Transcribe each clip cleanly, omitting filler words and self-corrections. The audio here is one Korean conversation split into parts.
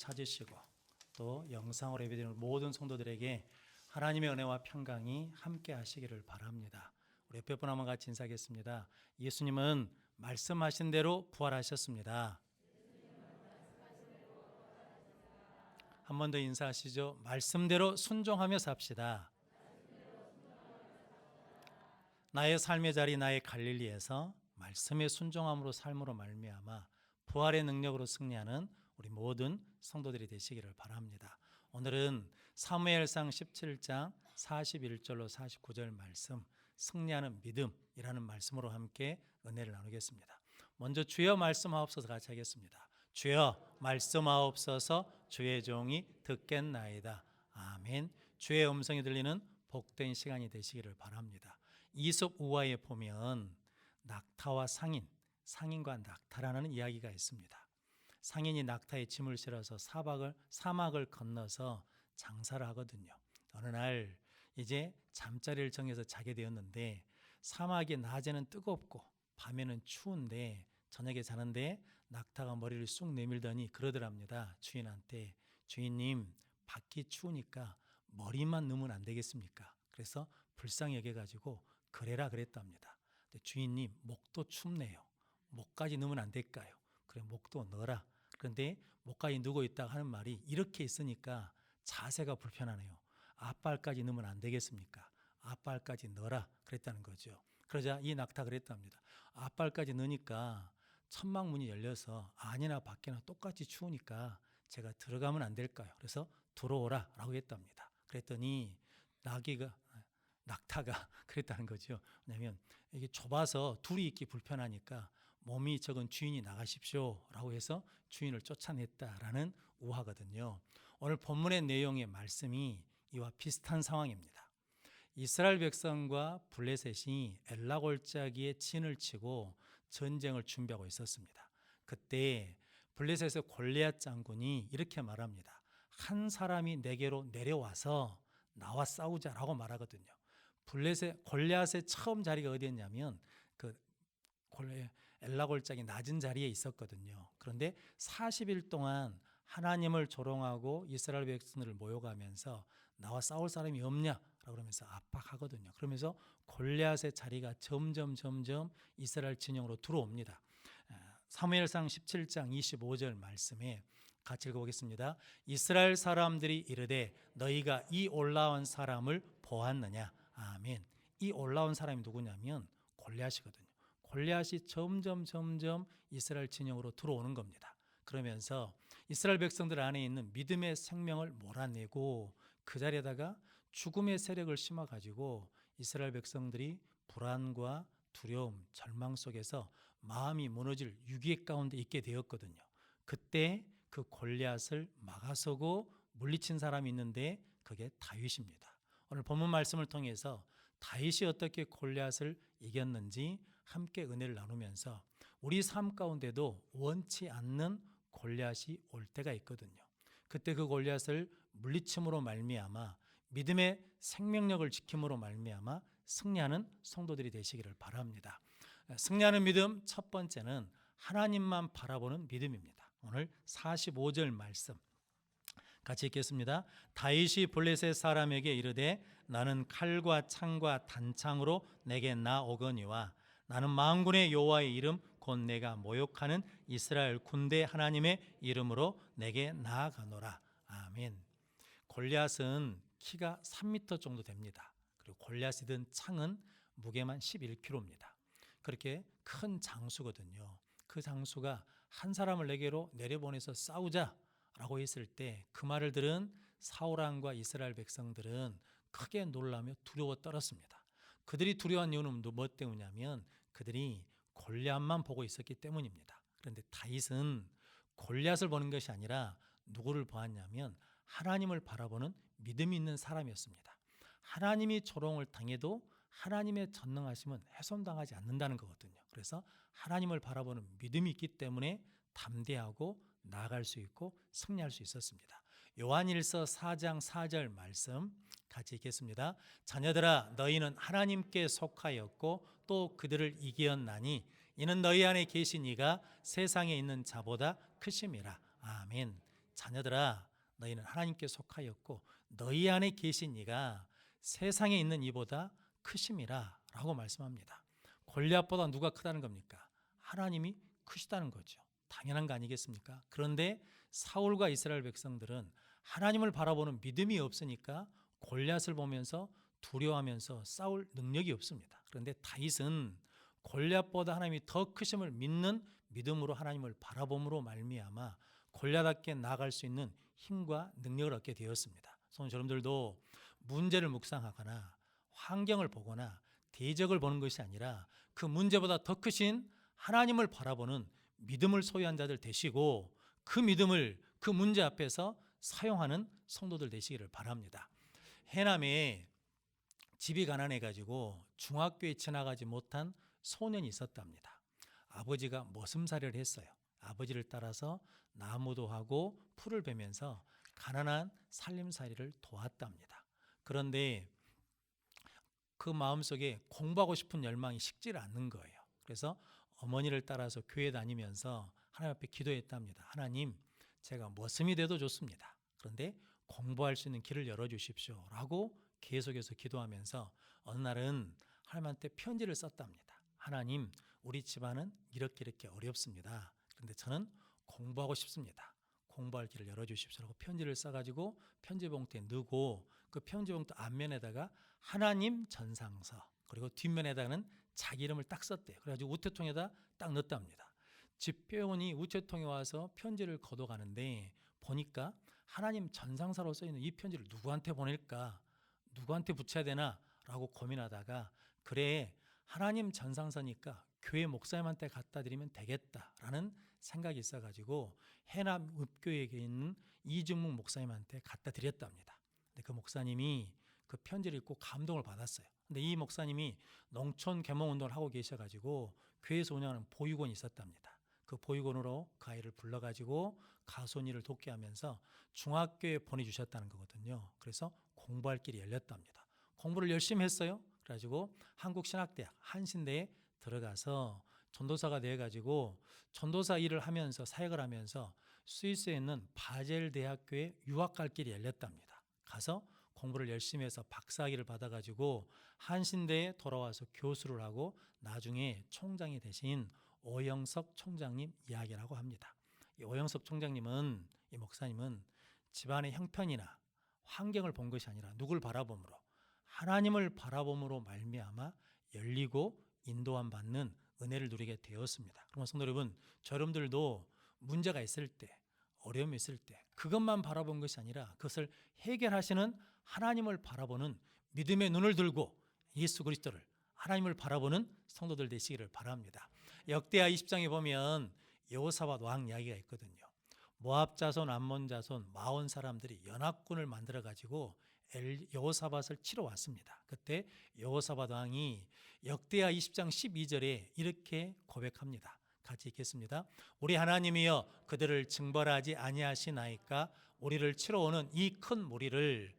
찾으시고 또 영상으로 예배드리는 모든 성도들에게 하나님의 은혜와 평강이 함께 하시기를 바랍니다. 우리 옆에 분 한번 같이 인사하겠습니다. 예수님은 말씀하신 대로 부활하셨습니다. 한 번 더 인사하시죠. 말씀대로 순종하며 삽시다. 나의 삶의 자리 나의 갈릴리에서 말씀의 순종함으로 삶으로 말미암아 부활의 능력으로 승리하는 우리 모든 성도들이 되시기를 바랍니다. 오늘은 사무엘상 17장 41절로 49절 말씀, 승리하는 믿음이라는 말씀으로 함께 은혜를 나누겠습니다. 먼저 주여 말씀하옵소서 같이 하겠습니다. 주여 말씀하옵소서, 주의 종이 듣겠나이다. 아멘. 주의 음성이 들리는 복된 시간이 되시기를 바랍니다. 이솝 우화에 보면 낙타와 상인과 낙타라는 이야기가 있습니다. 상인이 낙타에 짐을 실어서 사막을 건너서 장사를 하거든요. 어느 날 이제 잠자리를 정해서 자게 되었는데 사막이 낮에는 뜨겁고 밤에는 추운데 저녁에 자는데 낙타가 머리를 쑥 내밀더니 그러더랍니다. 주인한테, 주인님 밖이 추우니까 머리만 넣으면 안 되겠습니까? 그래서 불쌍히 여겨가지고 그래라 그랬답니다. 근데 주인님 목도 춥네요. 목까지 넣으면 안 될까요? 그래 목도 넣어라. 그런데 목까지 누워 있다 하는 말이 이렇게 있으니까 자세가 불편하네요. 앞발까지 넣으면 안 되겠습니까? 앞발까지 넣어라 그랬다는 거죠. 그러자 이 낙타 그랬답니다. 앞발까지 넣으니까 천막문이 열려서 안이나 밖이나 똑같이 추우니까 제가 들어가면 안 될까요? 그래서 들어오라 라고 했답니다. 그랬더니 낙타가 그랬다는 거죠. 왜냐하면 이게 좁아서 둘이 있기 불편하니까 몸이 적은 주인이 나가십시오 라고 해서 주인을 쫓아냈다라는 우화거든요. 오늘 본문의 내용의 말씀이 이와 비슷한 상황입니다. 이스라엘 백성과 블레셋이 엘라 골짜기에 진을 치고 전쟁을 준비하고 있었습니다. 그때 블레셋의 골리앗 장군이 이렇게 말합니다. 한 사람이 내게로 내려와서 나와 싸우자라고 말하거든요. 골리앗의 처음 자리가 어디였냐면 엘라 골짜기 낮은 자리에 있었거든요. 그런데 40일 동안 하나님을 조롱하고 이스라엘 백성들을 모욕하면서 나와 싸울 사람이 없냐라고 그러면서 압박하거든요. 그러면서 골리앗의 자리가 점점 이스라엘 진영으로 들어옵니다. 사무엘상 17장 25절 말씀에 같이 읽어보겠습니다. 이스라엘 사람들이 이르되 너희가 이 올라온 사람을 보았느냐. 아멘. 이 올라온 사람이 누구냐면 골리앗이거든요. 골리앗이 점점 이스라엘 진영으로 들어오는 겁니다. 그러면서 이스라엘 백성들 안에 있는 믿음의 생명을 몰아내고 그 자리에다가 죽음의 세력을 심어가지고 이스라엘 백성들이 불안과 두려움, 절망 속에서 마음이 무너질 위기 가운데 있게 되었거든요. 그때 그 골리앗을 막아서고 물리친 사람이 있는데 그게 다윗입니다. 오늘 본문 말씀을 통해서 다윗이 어떻게 골리앗을 이겼는지 함께 은혜를 나누면서 우리 삶 가운데도 원치 않는 골리앗이 올 때가 있거든요. 그때 그 골리앗을 물리침으로 말미암아 믿음의 생명력을 지킴으로 말미암아 승리하는 성도들이 되시기를 바랍니다. 승리하는 믿음 첫 번째는 하나님만 바라보는 믿음입니다. 오늘 45절 말씀 같이 읽겠습니다. 다윗이 블레셋 사람에게 이르되 나는 칼과 창과 단창으로 내게 나오거니와 나는 만군의 여호와의 이름 곧 내가 모욕하는 이스라엘 군대 하나님의 이름으로 내게 나아가노라. 아멘. 골리앗은 키가 3m 정도 됩니다. 그리고 골리앗이 든 창은 무게만 11kg입니다. 그렇게 큰 장수거든요. 그 장수가 한 사람을 내게로 내려보내서 싸우자라고 했을 때 그 말을 들은 사울 왕과 이스라엘 백성들은 크게 놀라며 두려워 떨었습니다. 그들이 두려워한 이유는 뭐 때문이냐면 그들이 골리앗만 보고 있었기 때문입니다. 그런데 다윗은 골리앗을 보는 것이 아니라 누구를 보았냐면 하나님을 바라보는 믿음이 있는 사람이었습니다. 하나님이 조롱을 당해도 하나님의 전능하심은 훼손당하지 않는다는 거거든요. 그래서 하나님을 바라보는 믿음이 있기 때문에 담대하고 나아갈 수 있고 승리할 수 있었습니다. 요한일서 4장 4절 말씀 같이 읽겠습니다. 자녀들아 너희는 하나님께 속하였고 또 그들을 이기었나니 이는 너희 안에 계신 이가 세상에 있는 자보다 크심이라. 아멘. 자녀들아 너희는 하나님께 속하였고 너희 안에 계신 이가 세상에 있는 이보다 크심이라 라고 말씀합니다. 골리앗보다 누가 크다는 겁니까? 하나님이 크시다는 거죠. 당연한 거 아니겠습니까? 그런데 사울과 이스라엘 백성들은 하나님을 바라보는 믿음이 없으니까 골리앗을 보면서 두려워하면서 싸울 능력이 없습니다. 그런데 다윗은 골리앗보다 하나님이 더 크심을 믿는 믿음으로 하나님을 바라봄으로 말미암아 골리앗답게 나아갈 수 있는 힘과 능력을 얻게 되었습니다. 그래서 여러분들도 문제를 묵상하거나 환경을 보거나 대적을 보는 것이 아니라 그 문제보다 더 크신 하나님을 바라보는 믿음을 소유한 자들 되시고 그 믿음을 그 문제 앞에서 사용하는 성도들 되시기를 바랍니다. 해남에 집이 가난해가지고 중학교에 지나가지 못한 소년이 있었답니다. 아버지가 머슴살이를 했어요. 아버지를 따라서 나무도 하고 풀을 베면서 가난한 살림살이를 도왔답니다. 그런데 그 마음속에 공부하고 싶은 열망이 식지를 않는 거예요. 그래서 어머니를 따라서 교회 다니면서 하나님 앞에 기도했답니다. 하나님, 제가 머슴이 돼도 좋습니다. 그런데 공부할 수 있는 길을 열어주십시오 라고 계속해서 기도하면서 어느 날은 하나님한테 편지를 썼답니다. 하나님, 우리 집안은 이렇게 어렵습니다. 그런데 저는 공부하고 싶습니다. 공부할 길을 열어주십시오라고 편지를 써가지고 편지 봉투에 넣고 그 편지 봉투 앞면에다가 하나님 전상서 그리고 뒷면에다가는 자기 이름을 딱 썼대요. 그래가지고 우체통에다 딱 넣었답니다. 집배원이 우체통에 와서 편지를 걷어가는데 보니까 하나님 전상서로 써있는 이 편지를 누구한테 보낼까? 누구한테 붙여야 되나? 라고 고민하다가 그래 하나님 전상서니까 교회 목사님한테 갖다 드리면 되겠다라는 생각이 있어가지고 해남 읍교회에 있는 이중묵 목사님한테 갖다 드렸답니다. 근데 그 목사님이 그 편지를 읽고 감동을 받았어요. 근데 이 목사님이 농촌 계몽운동을 하고 계셔가지고 교회에서 운영하는 보육원이 있었답니다. 그 보육원으로 그 아이를 불러가지고 가손일을 돕게 하면서 중학교에 보내주셨다는 거거든요. 그래서 공부할 길이 열렸답니다. 공부를 열심히 했어요. 그래가지고 한국신학대학 한신대에 들어가서 전도사가 되어가지고 전도사 일을 하면서 사역을 하면서 스위스에 있는 바젤 대학교에 유학 갈 길이 열렸답니다. 가서 공부를 열심히 해서 박사학위를 받아가지고 한신대에 돌아와서 교수를 하고 나중에 총장이 되신 오영석 총장님 이야기라고 합니다. 이 오영석 총장님은 이 목사님은 집안의 형편이나 환경을 본 것이 아니라 누굴 바라봄으로 하나님을 바라봄으로 말미암아 열리고 인도함 받는 은혜를 누리게 되었습니다. 그러면 성도 여러분, 여러분들도 문제가 있을 때, 어려움이 있을 때 그것만 바라본 것이 아니라 그것을 해결하시는 하나님을 바라보는 믿음의 눈을 들고 예수 그리스도를 하나님을 바라보는 성도들 되시기를 바랍니다. 역대하 20장에 보면 여호사밧 왕 이야기가 있거든요. 모압 자손, 암몬 자손, 마온 사람들이 연합군을 만들어 가지고 여호사밧을 치러 왔습니다. 그때 여호사밧 왕이 역대하 20장 12절에 이렇게 고백합니다. 같이 읽겠습니다. 우리 하나님이여 그들을 징벌하지 아니하시나이까 우리를 치러 오는 이 큰 무리를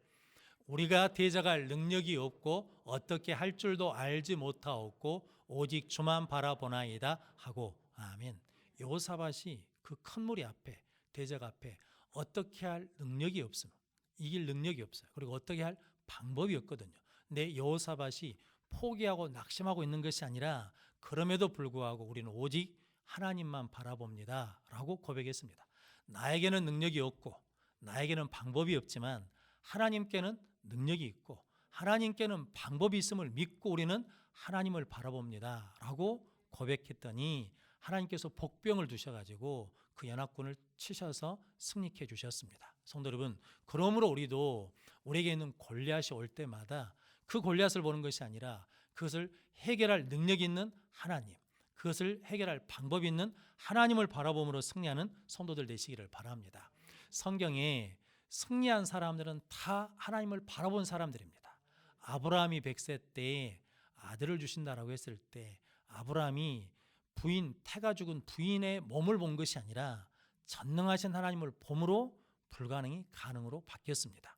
우리가 대적할 능력이 없고 어떻게 할 줄도 알지 못하옵고 오직 주만 바라보나이다 하고 아멘. 여호사밧이 그 큰 무리 앞에 대적 앞에 어떻게 할 능력이 없으면 이길 능력이 없어요. 그리고 어떻게 할 방법이 없거든요. 근데 여호사밧이 포기하고 낙심하고 있는 것이 아니라 그럼에도 불구하고 우리는 오직 하나님만 바라봅니다 라고 고백했습니다. 나에게는 능력이 없고 나에게는 방법이 없지만 하나님께는 능력이 있고 하나님께는 방법이 있음을 믿고 우리는 하나님을 바라봅니다 라고 고백했더니 하나님께서 복병을 두셔가지고 그 연합군을 치셔서 승리케 주셨습니다. 성도 여러분, 그러므로 우리도 우리에게 있는 골리앗이 올 때마다 그 골리앗을 보는 것이 아니라 그것을 해결할 능력이 있는 하나님, 그것을 해결할 방법이 있는 하나님을 바라봄으로 승리하는 성도들 되시기를 바랍니다. 성경에 승리한 사람들은 다 하나님을 바라본 사람들입니다. 아브라함이 100세 때에 아들을 주신다라고 했을 때 아브라함이 태가 죽은 부인의 몸을 본 것이 아니라 전능하신 하나님을 봄으로 불가능이 가능으로 바뀌었습니다.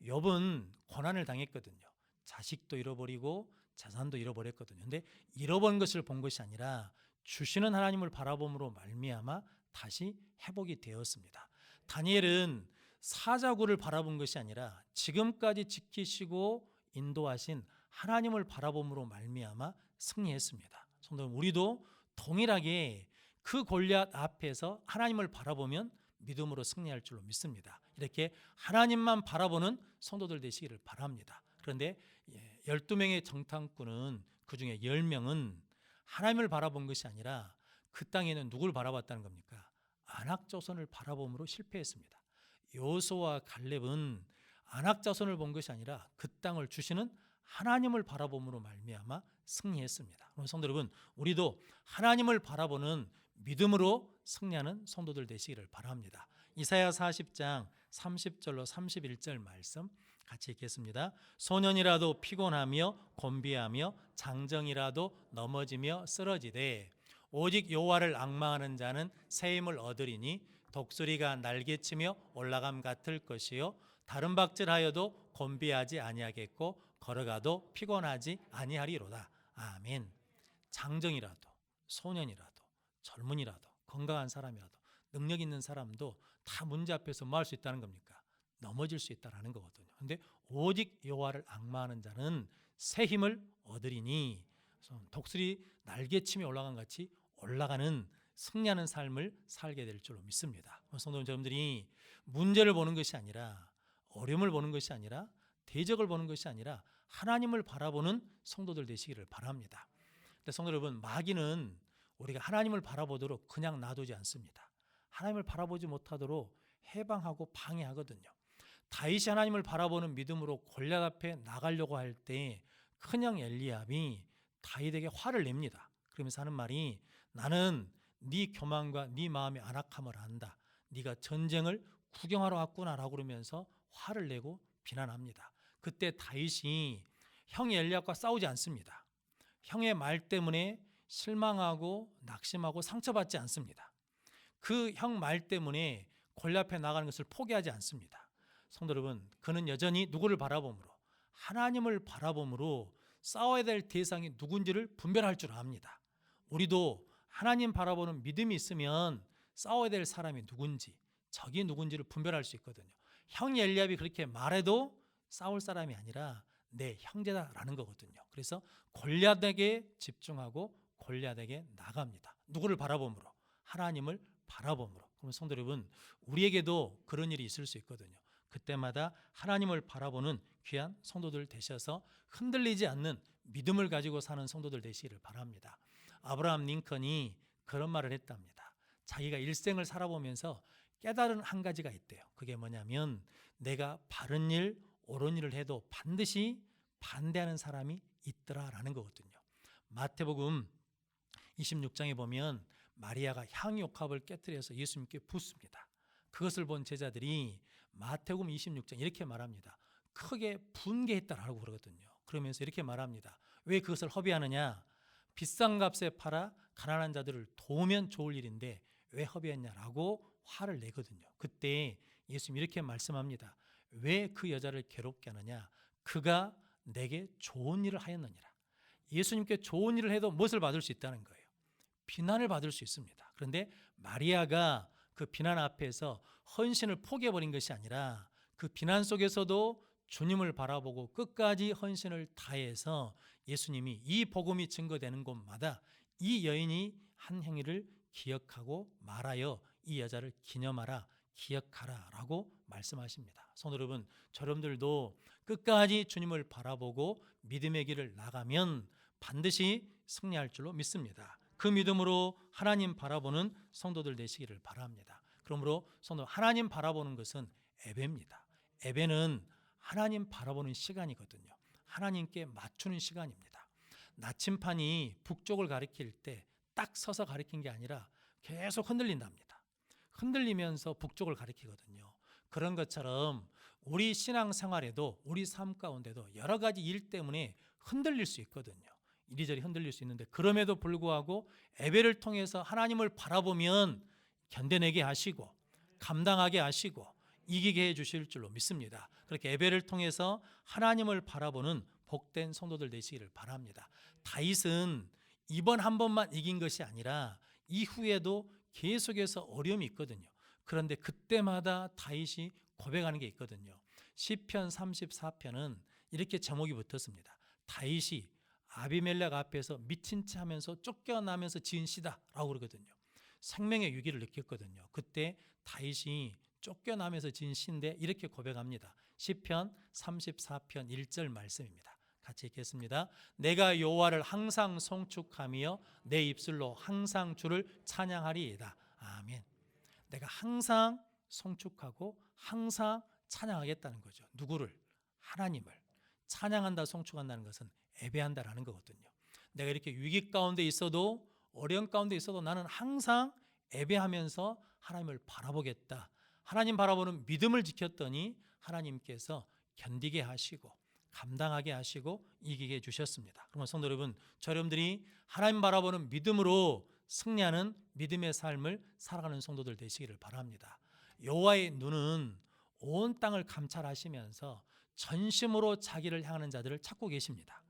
욥은 고난을 당했거든요. 자식도 잃어버리고 재산도 잃어버렸거든요. 그런데 잃어버린 것을 본 것이 아니라 주시는 하나님을 바라봄으로 말미암아 다시 회복이 되었습니다. 다니엘은 사자굴을 바라본 것이 아니라 지금까지 지키시고 인도하신 하나님을 바라봄으로 말미암아 승리했습니다. 성도 여러분, 우리도 동일하게 그 골리앗 앞에서 하나님을 바라보면 믿음으로 승리할 줄로 믿습니다. 이렇게 하나님만 바라보는 성도들 되시기를 바랍니다. 그런데 12명의 정탐꾼은 그중에 10명은 하나님을 바라본 것이 아니라 그 땅에는 누굴 바라봤다는 겁니까? 안악자손을 바라봄으로 실패했습니다. 여호수아와 갈렙은 안악자손을 본 것이 아니라 그 땅을 주시는 하나님을 바라봄으로 말미암아 승리했습니다. 그럼 성도 여러분, 우리도 하나님을 바라보는 믿음으로 승리하는 성도들 되시기를 바랍니다. 이사야 40장 30절로 31절 말씀 같이 읽겠습니다. 소년이라도 피곤하며 곤비하며 장정이라도 넘어지며 쓰러지되 오직 여호와를 앙망하는 자는 새 힘을 얻으리니 독수리가 날개치며 올라감 같을 것이요 다른 박질하여도 곤비하지 아니하겠고 걸어가도 피곤하지 아니하리로다. 아멘. 장정이라도 소년이라도 젊은이라도 건강한 사람이라도 능력 있는 사람도 다 문제 앞에서 뭐 할 수 있다는 겁니까? 넘어질 수 있다는 거거든요. 그런데 오직 여호와를 앙망하는 자는 새 힘을 얻으리니 독수리 날개치며 올라간 같이 올라가는 승리하는 삶을 살게 될 줄로 믿습니다. 성도 여러분들이 문제를 보는 것이 아니라 어려움을 보는 것이 아니라 대적을 보는 것이 아니라 하나님을 바라보는 성도들 되시기를 바랍니다. 근데 성도 여러분, 마귀는 우리가 하나님을 바라보도록 그냥 놔두지 않습니다. 하나님을 바라보지 못하도록 해방하고 방해하거든요. 다윗이 하나님을 바라보는 믿음으로 골리앗 앞에 나가려고 할 때 큰형 엘리압이 다윗에게 화를 냅니다. 그러면서 하는 말이 나는 네 교만과 네 마음의 안악함을 안다. 네가 전쟁을 구경하러 왔구나라고 그러면서 화를 내고 비난합니다. 그때 다윗이 형 엘리압과 싸우지 않습니다. 형의 말 때문에 실망하고 낙심하고 상처받지 않습니다. 그 형 말 때문에 골리앗 앞에 나가는 것을 포기하지 않습니다. 성도 여러분, 그는 여전히 누구를 바라봄으로 하나님을 바라봄으로 싸워야 될 대상이 누군지를 분별할 줄 압니다. 우리도 하나님 바라보는 믿음이 있으면 싸워야 될 사람이 누군지 적이 누군지를 분별할 수 있거든요. 형 엘리압이 그렇게 말해도 싸울 사람이 아니라 내 형제다라는 거거든요. 그래서 골리앗에게 집중하고 골리앗에게 나갑니다. 누구를 바라봄으로? 하나님을 바라봄으로. 그럼 성도 여러분, 우리에게도 그런 일이 있을 수 있거든요. 그때마다 하나님을 바라보는 귀한 성도들 되셔서 흔들리지 않는 믿음을 가지고 사는 성도들 되시기를 바랍니다. 아브라함 링컨이 그런 말을 했답니다. 자기가 일생을 살아보면서 깨달은 한 가지가 있대요. 그게 뭐냐면 내가 바른 일, 옳은 일을 해도 반드시 반대하는 사람이 있더라라는 거거든요. 마태복음 26장에 보면 마리아가 향유옥합을 깨뜨려서 예수님께 붓습니다. 그것을 본 제자들이 마태복음 26장 이렇게 말합니다. 크게 분개했다라고 그러거든요. 그러면서 이렇게 말합니다. 왜 그것을 허비하느냐? 비싼 값에 팔아 가난한 자들을 도우면 좋을 일인데 왜 허비했냐라고 화를 내거든요. 그때 예수님 이렇게 말씀합니다. 왜 그 여자를 괴롭게 하느냐? 그가 내게 좋은 일을 하였느니라. 예수님께 좋은 일을 해도 무엇을 받을 수 있다는 거예요? 비난을 받을 수 있습니다. 그런데 마리아가 그 비난 앞에서 헌신을 포기해버린 것이 아니라 그 비난 속에서도 주님을 바라보고 끝까지 헌신을 다해서 예수님이 이 복음이 증거되는 곳마다 이 여인이 한 행위를 기억하고 말하여 이 여자를 기념하라, 기억하라 라고 말씀하십니다. 성도 여러분, 여러분들도 끝까지 주님을 바라보고 믿음의 길을 나가면 반드시 승리할 줄로 믿습니다. 그 믿음으로 하나님 바라보는 성도들 되시기를 바랍니다. 그러므로 성도, 하나님 바라보는 것은 예배입니다. 예배는 하나님 바라보는 시간이거든요. 하나님께 맞추는 시간입니다. 나침판이 북쪽을 가리킬 때 딱 서서 가리킨 게 아니라 계속 흔들린답니다. 흔들리면서 북쪽을 가리키거든요. 그런 것처럼 우리 신앙생활에도 우리 삶 가운데도 여러 가지 일 때문에 흔들릴 수 있거든요. 이리저리 흔들릴 수 있는데 그럼에도 불구하고 예배를 통해서 하나님을 바라보면 견뎌내게 하시고 감당하게 하시고 이기게 해주실 줄로 믿습니다. 그렇게 예배를 통해서 하나님을 바라보는 복된 성도들 되시기를 바랍니다. 다윗은 이번 한 번만 이긴 것이 아니라 이후에도 계속해서 어려움이 있거든요. 그런데 그때마다 다윗이 고백하는 게 있거든요. 시편 34편은 이렇게 제목이 붙었습니다. 다윗이 아비멜렉 앞에서 미친 체 하면서 쫓겨나면서 지은 시다라고 그러거든요. 생명의 위기를 느꼈거든요. 그때 다윗이 쫓겨나면서 지은 시인데 이렇게 고백합니다. 시편 34편 1절 말씀입니다. 같이 읽겠습니다. 내가 여호와를 항상 송축하며 내 입술로 항상 주를 찬양하리이다. 아멘. 내가 항상 송축하고 항상 찬양하겠다는 거죠. 누구를? 하나님을. 찬양한다, 송축한다는 것은 예배한다라는 거거든요. 내가 이렇게 위기 가운데 있어도, 어려운 가운데 있어도 나는 항상 예배하면서 하나님을 바라보겠다. 하나님 바라보는 믿음을 지켰더니 하나님께서 견디게 하시고 감당하게 하시고 이기게 해주셨습니다. 그러면 성도 여러분, 저 여러분들이 하나님 바라보는 믿음으로 승리하는 믿음의 삶을 살아가는 성도들 되시기를 바랍니다. 여호와의 눈은 온 땅을 감찰하시면서 전심으로 자기를 향하는 자들을 찾고 계십니다.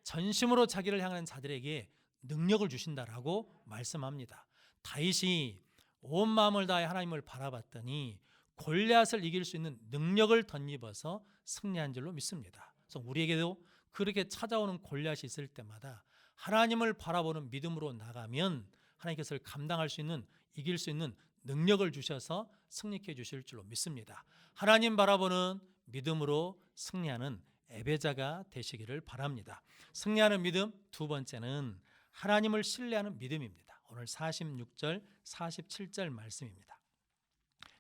전심으로 자기를 향하는 자들에게 능력을 주신다라고 말씀합니다. 다윗이 온 마음을 다해 하나님을 바라봤더니 골리앗을 이길 수 있는 능력을 덧입어서 승리한 줄로 믿습니다. 그래서 우리에게도 그렇게 찾아오는 골리앗이 있을 때마다 하나님을 바라보는 믿음으로 나가면 하나님께서 감당할 수 있는, 이길 수 있는 능력을 주셔서 승리케 해 주실 줄로 믿습니다. 하나님 바라보는 믿음으로 승리하는 예배자가 되시기를 바랍니다. 승리하는 믿음 두 번째는 하나님을 신뢰하는 믿음입니다. 오늘 46절, 47절 말씀입니다.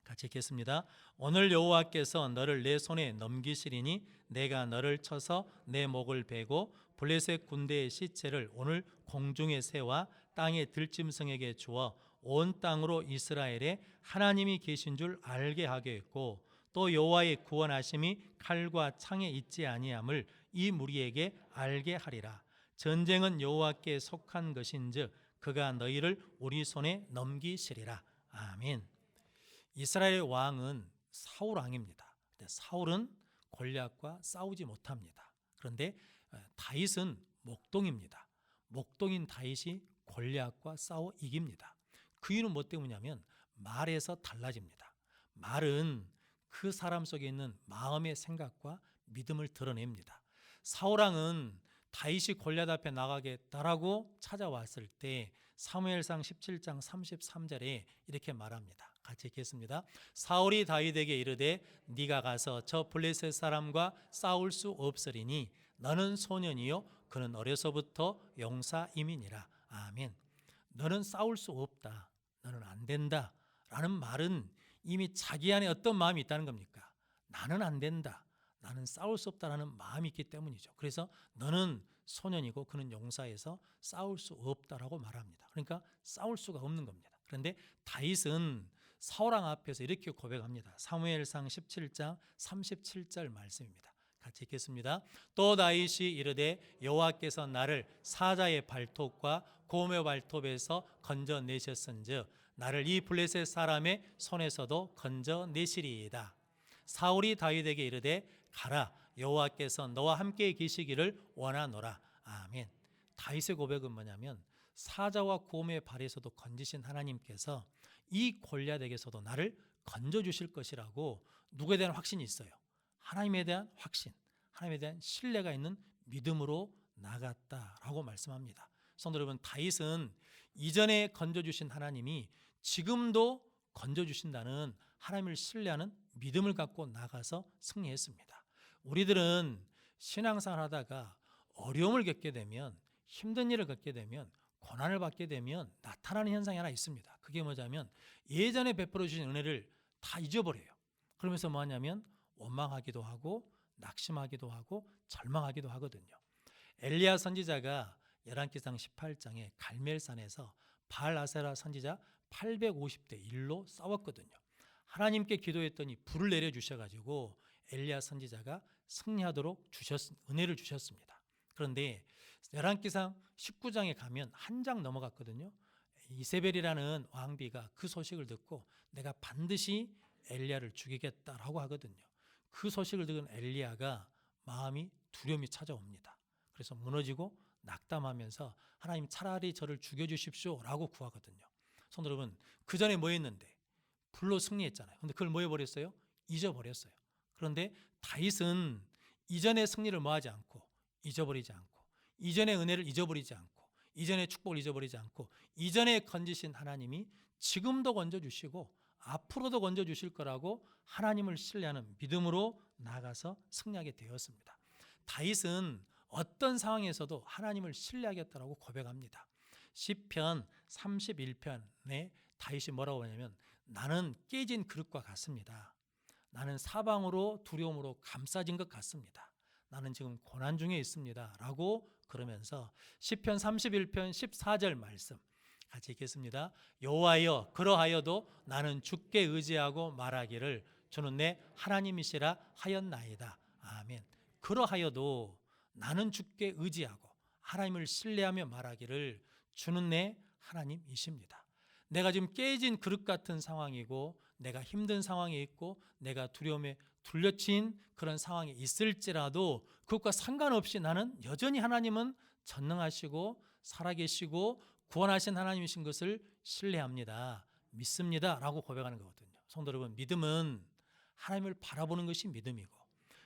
같이 읽겠습니다. 오늘 여호와께서 너를 내 손에 넘기시리니 내가 너를 쳐서 내 목을 베고 블레셋 군대의 시체를 오늘 공중의 새와 땅의 들짐승에게 주어 온 땅으로 이스라엘에 하나님이 계신 줄 알게 하게 했고 또 여호와의 구원하심이 칼과 창에 있지 아니함을 이 무리에게 알게 하리라. 전쟁은 여호와께 속한 것인즉 그가 너희를 우리 손에 넘기시리라. 아멘. 이스라엘의 왕은 사울 왕입니다. 근데 사울은 골리앗과 싸우지 못합니다. 그런데 다윗은 목동입니다. 목동인 다윗이 골리앗과 싸워 이깁니다. 그 이유는 뭐 때문이냐면 말에서 달라집니다. 말은 그 사람 속에 있는 마음의 생각과 믿음을 드러냅니다. 사울 왕은 다윗이 골리앗 앞에 나가겠다라고 찾아왔을 때 사무엘상 17장 33절에 이렇게 말합니다. 같이 읽겠습니다. 사울이 다윗에게 이르되 네가 가서 저 블레셋 사람과 싸울 수 없으리니 너는 소년이요 그는 어려서부터 용사임이니라. 아멘. 너는 싸울 수 없다. 너는 안 된다. 라는 말은 이미 자기 안에 어떤 마음이 있다는 겁니까? 나는 안 된다. 나는 싸울 수 없다라는 마음이 있기 때문이죠. 그래서 너는 소년이고 그는 용사에서 싸울 수 없다라고 말합니다. 그러니까 싸울 수가 없는 겁니다. 그런데 다윗은 사울 왕 앞에서 이렇게 고백합니다. 사무엘상 17장 37절 말씀입니다. 같이 읽겠습니다. 또 다윗이 이르되 여호와께서 나를 사자의 발톱과 곰의 발톱에서 건져내셨은즉 나를 이 블레셋 사람의 손에서도 건져내시리이다. 사울이 다윗에게 이르되 가라 여호와께서 너와 함께 계시기를 원하노라. 아멘. 다윗의 고백은 뭐냐면 사자와 곰의 발에서도 건지신 하나님께서 이 골리앗에게서도 나를 건져주실 것이라고 누구에 대한 확신이 있어요. 하나님에 대한 확신, 하나님에 대한 신뢰가 있는 믿음으로 나갔다라고 말씀합니다. 성도 여러분, 다윗은 이전에 건져주신 하나님이 지금도 건져주신다는 하나님을 신뢰하는 믿음을 갖고 나가서 승리했습니다. 우리들은 신앙생활 하다가 어려움을 겪게 되면, 힘든 일을 겪게 되면, 고난을 받게 되면 나타나는 현상이 하나 있습니다. 그게 뭐냐면 예전에 베풀어 주신 은혜를 다 잊어버려요. 그러면서 뭐하냐면 원망하기도 하고 낙심하기도 하고 절망하기도 하거든요. 엘리야 선지자가 열왕기상 18장에 갈멜산에서 바알아세라 선지자 850대 1로 싸웠거든요. 하나님께 기도했더니 불을 내려주셔가지고 엘리야 선지자가 승리하도록 은혜를 주셨습니다. 그런데 열왕기상 19장에 가면 한 장 넘어갔거든요. 이세벨이라는 왕비가 그 소식을 듣고 내가 반드시 엘리야를 죽이겠다라고 하거든요. 그 소식을 들은 엘리야가 마음이 두려움이 찾아옵니다. 그래서 무너지고 낙담하면서 하나님 차라리 저를 죽여주십시오라고 구하거든요. 성도 여러분, 그 전에 뭐 했는데? 불로 승리했잖아요. 근데 그걸 뭐 해버렸어요? 잊어버렸어요. 그런데 다윗은 이전의 승리를 뭐하지 않고, 잊어버리지 않고, 이전의 은혜를 잊어버리지 않고, 이전의 축복을 잊어버리지 않고, 이전에 건지신 하나님이 지금도 건져주시고 앞으로도 건져주실 거라고 하나님을 신뢰하는 믿음으로 나아가서 승리하게 되었습니다. 다윗은 어떤 상황에서도 하나님을 신뢰하겠다라고 고백합니다. 시편 31편에 다윗이 뭐라고 하냐면, 나는 깨진 그릇과 같습니다. 나는 사방으로 두려움으로 감싸진 것 같습니다. 나는 지금 고난 중에 있습니다 라고 그러면서 시편 31편 14절 말씀 같이 읽겠습니다. 여호와여, 그러하여도 나는 주께 의지하고 말하기를 주는 내 하나님이시라 하였나이다. 아멘. 그러하여도 나는 주께 의지하고 하나님을 신뢰하며 말하기를 주는 내 하나님이십니다. 내가 지금 깨진 그릇 같은 상황이고, 내가 힘든 상황에 있고, 내가 두려움에 둘러친 그런 상황에 있을지라도 그것과 상관없이 나는 여전히 하나님은 전능하시고 살아계시고 구원하신 하나님이신 것을 신뢰합니다, 믿습니다 라고 고백하는 거거든요. 성도 여러분, 믿음은 하나님을 바라보는 것이 믿음이고,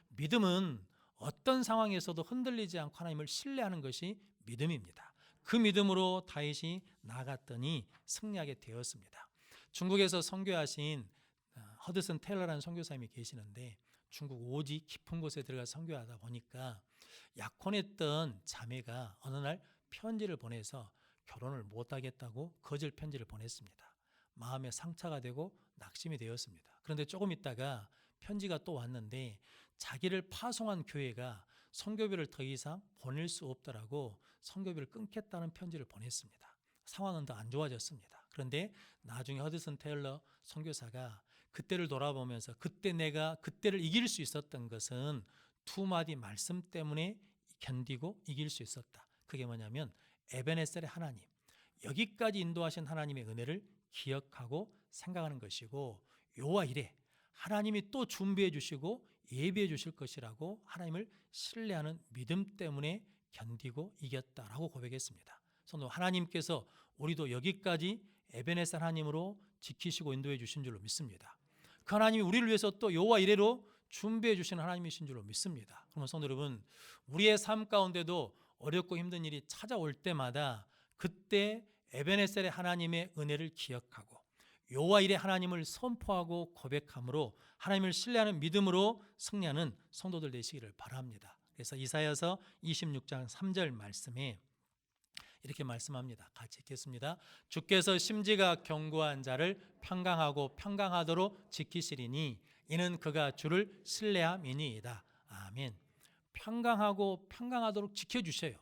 믿음은 어떤 상황에서도 흔들리지 않고 하나님을 신뢰하는 것이 믿음입니다. 그 믿음으로 다윗이 나아갔더니 승리하게 되었습니다. 중국에서 선교하신 허드슨 테일러라는 선교사님이 계시는데, 중국 오지 깊은 곳에 들어가 선교하다 보니까 약혼했던 자매가 어느 날 편지를 보내서 결혼을 못하겠다고 거절 편지를 보냈습니다. 마음에 상처가 되고 낙심이 되었습니다. 그런데 조금 있다가 편지가 또 왔는데 자기를 파송한 교회가 선교비를 더 이상 보낼 수 없더라고 선교비를 끊겠다는 편지를 보냈습니다. 상황은 더 안 좋아졌습니다. 그런데 나중에 허드슨 테일러 선교사가 그때를 돌아보면서, 그때 내가 그때를 이길 수 있었던 것은 두 마디 말씀 때문에 견디고 이길 수 있었다. 그게 뭐냐면 에베네셀의 하나님, 여기까지 인도하신 하나님의 은혜를 기억하고 생각하는 것이고, 요와 이래 하나님이 또 준비해 주시고 예비해 주실 것이라고 하나님을 신뢰하는 믿음 때문에 견디고 이겼다라고 고백했습니다. 성도, 하나님께서 우리도 여기까지 에베네셀 하나님으로 지키시고 인도해 주신 줄로 믿습니다. 그 하나님이 우리를 위해서 또 요와 이래로 준비해 주시는 하나님이신 줄로 믿습니다. 그러면 성도 여러분, 우리의 삶 가운데도 어렵고 힘든 일이 찾아올 때마다 그때 에베네셀의 하나님의 은혜를 기억하고 요와 일의 하나님을 선포하고 고백함으로 하나님을 신뢰하는 믿음으로 승리하는 성도들 되시기를 바랍니다. 그래서 이사야서 26장 3절 말씀에 이렇게 말씀합니다. 같이 읽겠습니다. 주께서 심지가 견고한 자를 평강하고 평강하도록 지키시리니 이는 그가 주를 신뢰함이니이다. 아멘. 평강하고 평강하도록 지켜주셔요.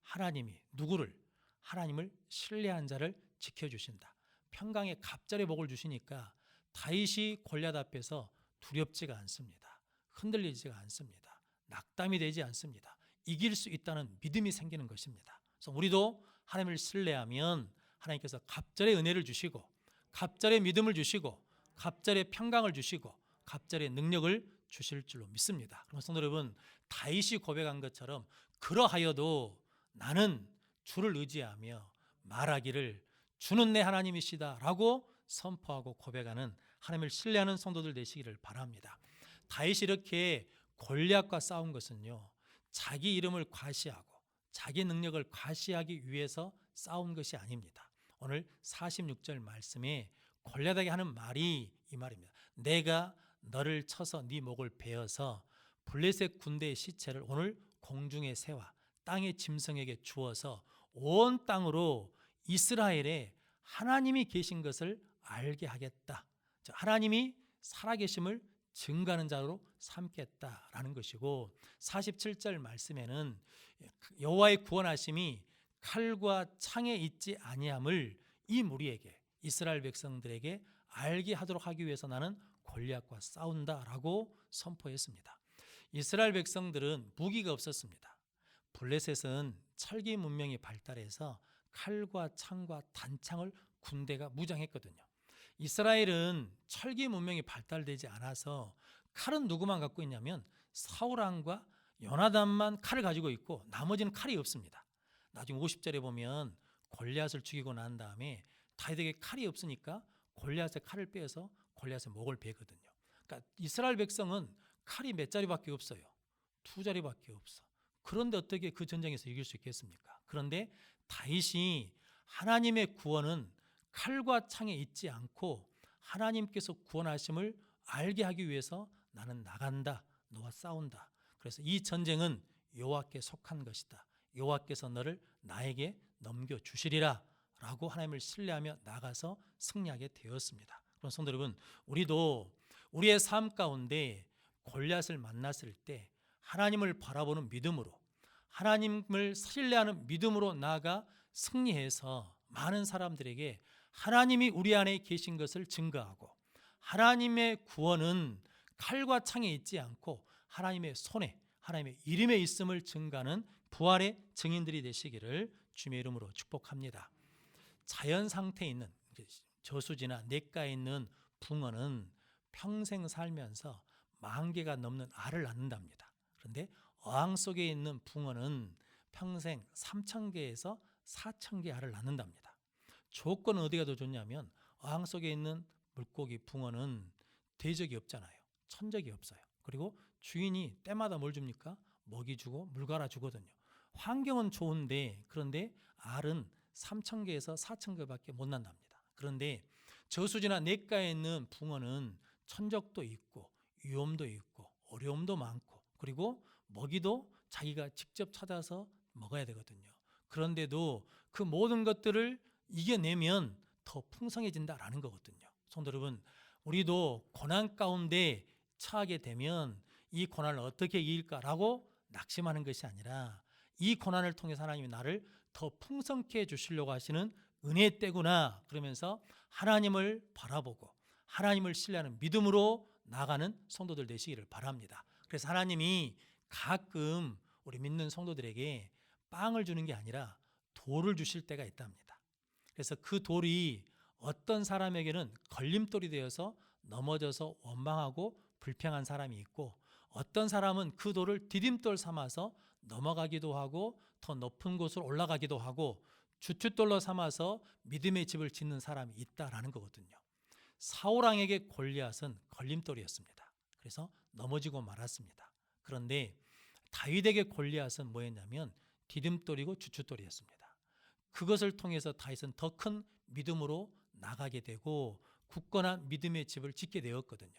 하나님이 누구를? 하나님을 신뢰한 자를 지켜주신다. 평강의 갑절의 복을 주시니까 다윗이 골리앗 앞에서 두렵지가 않습니다. 흔들리지가 않습니다. 낙담이 되지 않습니다. 이길 수 있다는 믿음이 생기는 것입니다. 그래서 우리도 하나님을 신뢰하면 하나님께서 갑절의 은혜를 주시고, 갑절의 믿음을 주시고, 갑절의 평강을 주시고, 갑절의 능력을 주실 줄로 믿습니다. 그럼 성도 여러분, 다윗이 고백한 것처럼 그러하여도 나는 주를 의지하며 말하기를 주는 내 하나님이시다 라고 선포하고 고백하는, 하나님을 신뢰하는 성도들 되시기를 바랍니다. 다윗이 이렇게 골리앗과 싸운 것은요, 자기 이름을 과시하고 자기 능력을 과시하기 위해서 싸운 것이 아닙니다. 오늘 46절 말씀에 골리앗에게 하는 말이 이 말입니다. 내가 너를 쳐서 네 목을 베어서 블레셋 군대의 시체를 오늘 공중의 새와 땅의 짐승에게 주어서 온 땅으로 이스라엘에 하나님이 계신 것을 알게 하겠다. 하나님이 살아계심을 증거하는 자로 삼겠다라는 것이고, 47절 말씀에는 여호와의 구원하심이 칼과 창에 있지 아니함을 이 무리에게, 이스라엘 백성들에게 알게 하도록 하기 위해서 나는 골리앗과 싸운다라고 선포했습니다. 이스라엘 백성들은 무기가 없었습니다. 블레셋은 철기 문명이 발달해서 칼과 창과 단창을 군대가 무장했거든요. 이스라엘은 철기 문명이 발달되지 않아서 칼은 누구만 갖고 있냐면 사울 왕과 요나단만 칼을 가지고 있고 나머지는 칼이 없습니다. 나중에 50절에 보면 골리앗을 죽이고 난 다음에 다윗에게 칼이 없으니까 골리앗의 칼을 빼서 골리앗의 목을 베거든요. 그러니까 이스라엘 백성은 칼이 몇 자리밖에 없어요. 2자리밖에 없어. 그런데 어떻게 그 전쟁에서 이길 수 있겠습니까? 그런데 다윗이 하나님의 구원은 칼과 창에 있지 않고 하나님께서 구원하심을 알게 하기 위해서 나는 나간다. 너와 싸운다. 그래서 이 전쟁은 여호와께 속한 것이다. 여호와께서 너를 나에게 넘겨주시리라 라고 하나님을 신뢰하며 나가서 승리하게 되었습니다. 그럼 성도 여러분, 우리도 우리의 삶 가운데 골리앗을 만났을 때 하나님을 바라보는 믿음으로, 하나님을 신뢰하는 믿음으로 나아가 승리해서 많은 사람들에게 하나님이 우리 안에 계신 것을 증거하고, 하나님의 구원은 칼과 창에 있지 않고 하나님의 손에, 하나님의 이름에 있음을 증거하는 부활의 증인들이 되시기를 주님의 이름으로 축복합니다. 자연 상태에 있는 저수지나 냇가에 있는 붕어는 평생 살면서 10,000개가 넘는 알을 낳는답니다. 그런데 어항 속에 있는 붕어는 평생 3,000개에서 4,000개 알을 낳는답니다. 조건은 어디가 더 좋냐면 어항 속에 있는 물고기 붕어는 대적이 없잖아요. 천적이 없어요. 그리고 주인이 때마다 뭘 줍니까? 먹이 주고 물 갈아 주거든요. 환경은 좋은데, 그런데 알은 3,000개에서 4,000개밖에 못 낳는답니다. 그런데 저수지나 냇가에 있는 붕어는 천적도 있고 위험도 있고 어려움도 많고, 그리고 먹이도 자기가 직접 찾아서 먹어야 되거든요. 그런데도 그 모든 것들을 이겨내면 더 풍성해진다라는 거거든요. 성도 여러분, 우리도 고난 가운데 처하게 되면 이 고난을 어떻게 이길까라고 낙심하는 것이 아니라, 이 고난을 통해서 하나님이 나를 더 풍성케 해주시려고 하시는 은혜의 때구나, 그러면서 하나님을 바라보고 하나님을 신뢰하는 믿음으로 나가는 성도들 되시기를 바랍니다. 그래서 하나님이 가끔 우리 믿는 성도들에게 빵을 주는 게 아니라 돌을 주실 때가 있답니다. 그래서 그 돌이 어떤 사람에게는 걸림돌이 되어서 넘어져서 원망하고 불평한 사람이 있고, 어떤 사람은 그 돌을 디딤돌 삼아서 넘어가기도 하고 더 높은 곳으로 올라가기도 하고 주춧돌로 삼아서 믿음의 집을 짓는 사람이 있다라는 거거든요. 사울 왕에게 골리앗은 걸림돌이었습니다. 그래서 넘어지고 말았습니다. 그런데 다윗에게 골리앗은 뭐였냐면 디딤돌이고 주춧돌이었습니다. 그것을 통해서 다윗은 더 큰 믿음으로 나가게 되고 굳건한 믿음의 집을 짓게 되었거든요.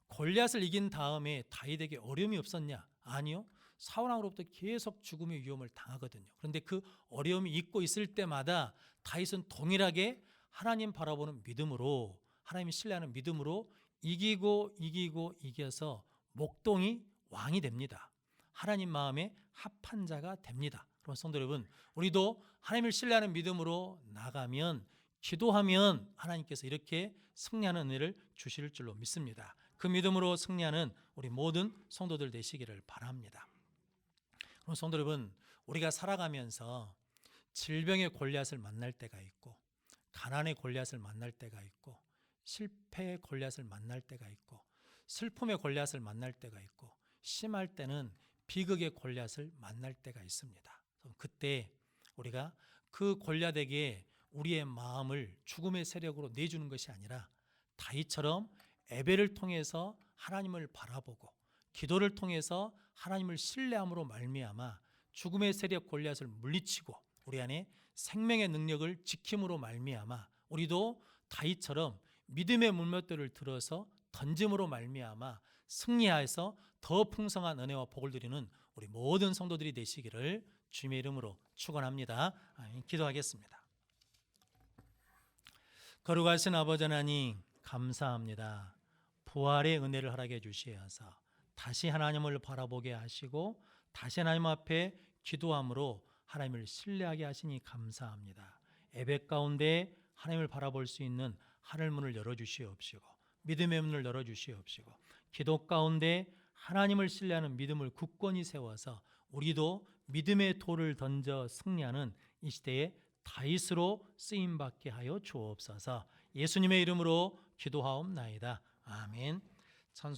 골리앗을 이긴 다음에 다윗에게 어려움이 없었냐? 아니요. 사울 왕으로부터 계속 죽음의 위험을 당하거든요. 그런데 그 어려움이 있고 있을 때마다 다윗은 동일하게 하나님 바라보는 믿음으로, 하나님 신뢰하는 믿음으로 이겨서 목동이 왕이 됩니다. 하나님 마음에 합한 자가 됩니다. 그럼 성도 여러분, 우리도 하나님을 신뢰하는 믿음으로 나가면, 기도하면 하나님께서 이렇게 승리하는 은혜를 주실 줄로 믿습니다. 그 믿음으로 승리하는 우리 모든 성도들 되시기를 바랍니다. 그럼 성도 여러분, 우리가 살아가면서 질병의 골리앗을 만날 때가 있고, 가난의 골리앗을 만날 때가 있고, 실패의 골리앗을 만날 때가 있고, 슬픔의 골리앗을 만날 때가 있고, 심할 때는 비극의 골리앗을 만날 때가 있습니다. 그때 우리가 그 골리앗에게 우리의 마음을 죽음의 세력으로 내주는 것이 아니라 다윗처럼 예배를 통해서 하나님을 바라보고 기도를 통해서 하나님을 신뢰함으로 말미암아 죽음의 세력 골리앗을 물리치고 우리 안에 생명의 능력을 지킴으로 말미암아 우리도 다윗처럼 믿음의 물맷돌을 들어서 던짐으로 말미암아 승리하여서 더 풍성한 은혜와 복을 누리는 우리 모든 성도들이 되시기를 주님의 이름으로 축원합니다. 기도하겠습니다. 거룩하신 아버지 하나님, 감사합니다. 부활의 은혜를 허락해 주시어서 다시 하나님을 바라보게 하시고 다시 하나님 앞에 기도함으로 하나님을 신뢰하게 하시니 감사합니다. 예배 가운데 하나님을 바라볼 수 있는 하늘문을 열어주시옵시고 믿음의 문을 열어주시옵시고 기도 가운데 하나님을 신뢰하는 믿음을 굳건히 세워서 우리도 믿음의 돌을 던져 승리하는 이 시대에 다윗으로 쓰임받게 하여 주옵소서. 예수님의 이름으로 기도하옵나이다. 아멘. 찬송